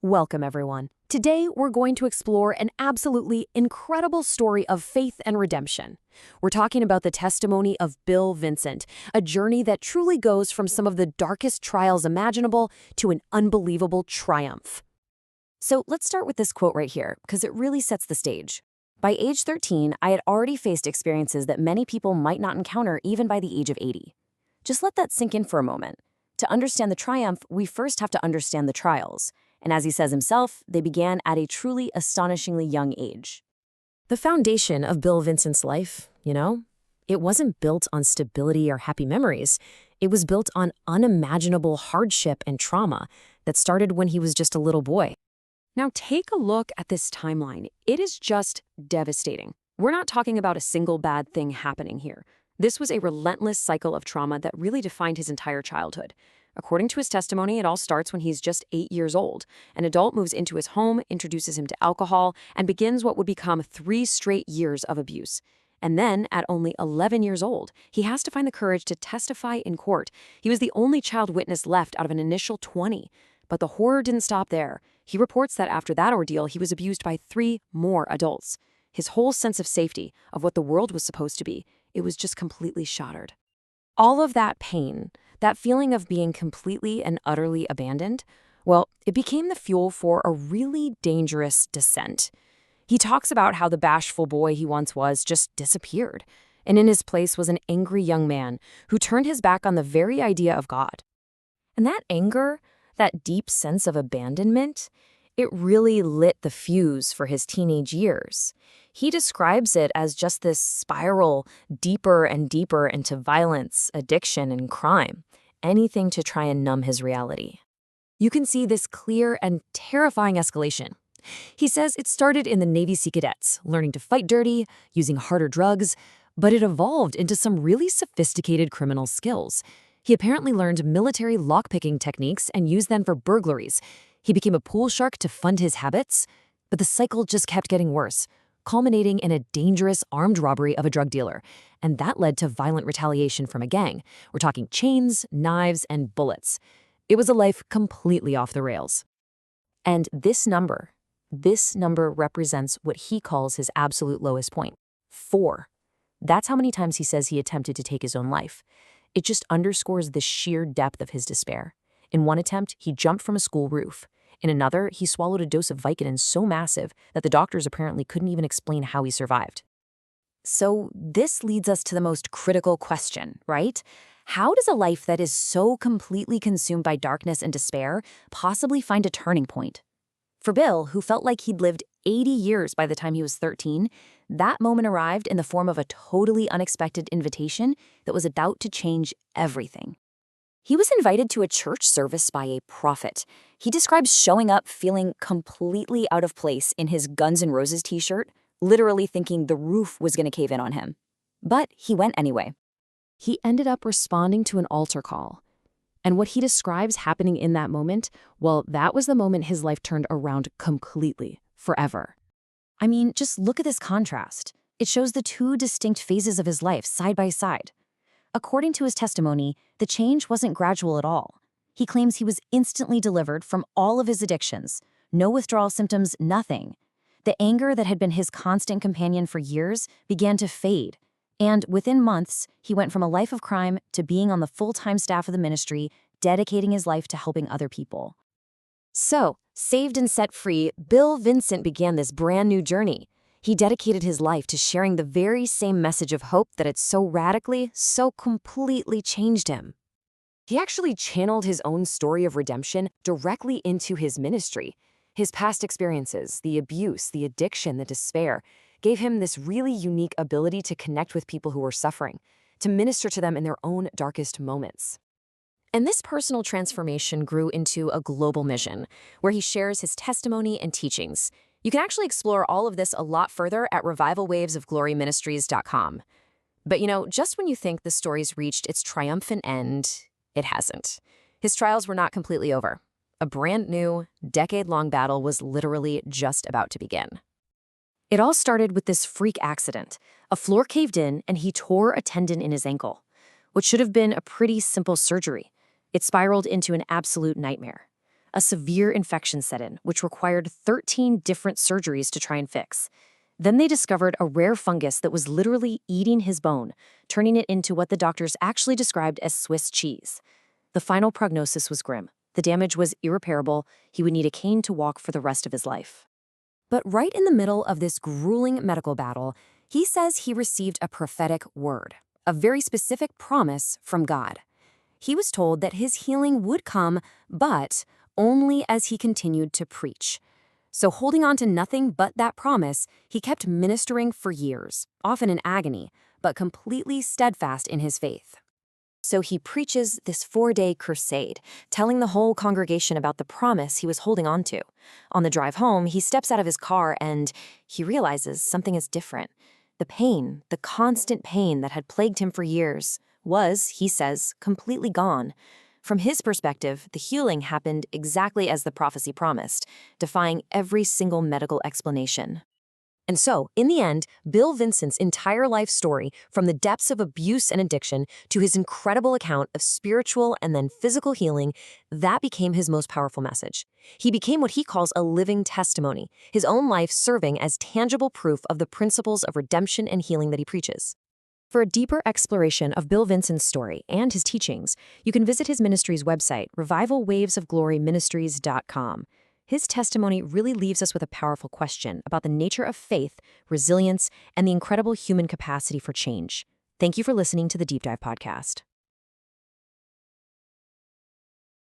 Welcome, everyone. Today, we're going to explore an absolutely incredible story of faith and redemption. We're talking about the testimony of Bill Vincent, a journey that truly goes from some of the darkest trials imaginable to an unbelievable triumph. So let's start with this quote right here, because it really sets the stage. By age 13, I had already faced experiences that many people might not encounter even by the age of 80. Just let that sink in for a moment. To understand the triumph, we first have to understand the trials. And as he says himself, they began at a truly astonishingly young age. The foundation of Bill Vincent's life, it wasn't built on stability or happy memories. It was built on unimaginable hardship and trauma that started when he was just a little boy. Now take a look at this timeline. It is just devastating. We're not talking about a single bad thing happening here. This was a relentless cycle of trauma that really defined his entire childhood. According to his testimony, it all starts when he's just 8 years old. An adult moves into his home, introduces him to alcohol, and begins what would become 3 straight years of abuse. And then, at only 11 years old, he has to find the courage to testify in court. He was the only child witness left out of an initial 20. But the horror didn't stop there. He reports that after that ordeal, he was abused by 3 more adults. His whole sense of safety, of what the world was supposed to be, it was just completely shattered. All of that pain, that feeling of being completely and utterly abandoned, well, it became the fuel for a really dangerous descent. He talks about how the bashful boy he once was just disappeared, and in his place was an angry young man who turned his back on the very idea of God. And that anger, that deep sense of abandonment, it really lit the fuse for his teenage years. He describes it as just this spiral deeper and deeper into violence, addiction, and crime, anything to try and numb his reality. You can see this clear and terrifying escalation. He says it started in the Navy Sea Cadets, learning to fight dirty, using harder drugs, but it evolved into some really sophisticated criminal skills. He apparently learned military lockpicking techniques and used them for burglaries. He became a pool shark to fund his habits, but the cycle just kept getting worse, culminating in a dangerous armed robbery of a drug dealer, and that led to violent retaliation from a gang. We're talking chains, knives, and bullets. It was a life completely off the rails. And this number represents what he calls his absolute lowest point, 4. That's how many times he says he attempted to take his own life. It just underscores the sheer depth of his despair. In one attempt, he jumped from a school roof. In another, he swallowed a dose of Vicodin so massive that the doctors apparently couldn't even explain how he survived. So this leads us to the most critical question, right? How does a life that is so completely consumed by darkness and despair possibly find a turning point? For Bill, who felt like he'd lived 80 years by the time he was 13, that moment arrived in the form of a totally unexpected invitation that was about to change everything. He was invited to a church service by a prophet. He describes showing up feeling completely out of place in his Guns N' Roses t-shirt, literally thinking the roof was going to cave in on him. But he went anyway. He ended up responding to an altar call. And what he describes happening in that moment, well, that was the moment his life turned around completely, forever. I mean, just look at this contrast. It shows the 2 distinct phases of his life side by side. According to his testimony, the change wasn't gradual at all. He claims he was instantly delivered from all of his addictions. No withdrawal symptoms, nothing. The anger that had been his constant companion for years began to fade. And within months, he went from a life of crime to being on the full-time staff of the ministry, dedicating his life to helping other people. So, saved and set free, Bill Vincent began this brand new journey. He dedicated his life to sharing the very same message of hope that had so radically, so completely changed him. He actually channeled his own story of redemption directly into his ministry. His past experiences, the abuse, the addiction, the despair, gave him this really unique ability to connect with people who were suffering, to minister to them in their own darkest moments. And this personal transformation grew into a global mission, where he shares his testimony and teachings. You can actually explore all of this a lot further at revivalwavesofgloryministries.com. But just when you think the story's reached its triumphant end, it hasn't. His trials were not completely over. A brand new, decade-long battle was literally just about to begin. It all started with this freak accident. A floor caved in and he tore a tendon in his ankle, which should have been a pretty simple surgery. It spiraled into an absolute nightmare. A severe infection set in, which required 13 different surgeries to try and fix. Then they discovered a rare fungus that was literally eating his bone, turning it into what the doctors actually described as Swiss cheese. The final prognosis was grim. The damage was irreparable. He would need a cane to walk for the rest of his life. But right in the middle of this grueling medical battle, he says he received a prophetic word, a very specific promise from God. He was told that his healing would come, but only as he continued to preach. So holding on to nothing but that promise, he kept ministering for years, often in agony, but completely steadfast in his faith. So he preaches this 4-day crusade, telling the whole congregation about the promise he was holding on to. On the drive home, he steps out of his car and he realizes something is different. The pain, the constant pain that had plagued him for years, was, he says, completely gone. From his perspective, the healing happened exactly as the prophecy promised, defying every single medical explanation. And so, in the end, Bill Vincent's entire life story, from the depths of abuse and addiction to his incredible account of spiritual and then physical healing, that became his most powerful message. He became what he calls a living testimony, his own life serving as tangible proof of the principles of redemption and healing that he preaches. For a deeper exploration of Bill Vincent's story and his teachings, you can visit his ministry's website, revivalwavesofgloryministries.com. His testimony really leaves us with a powerful question about the nature of faith, resilience, and the incredible human capacity for change. Thank you for listening to the Deep Dive Podcast.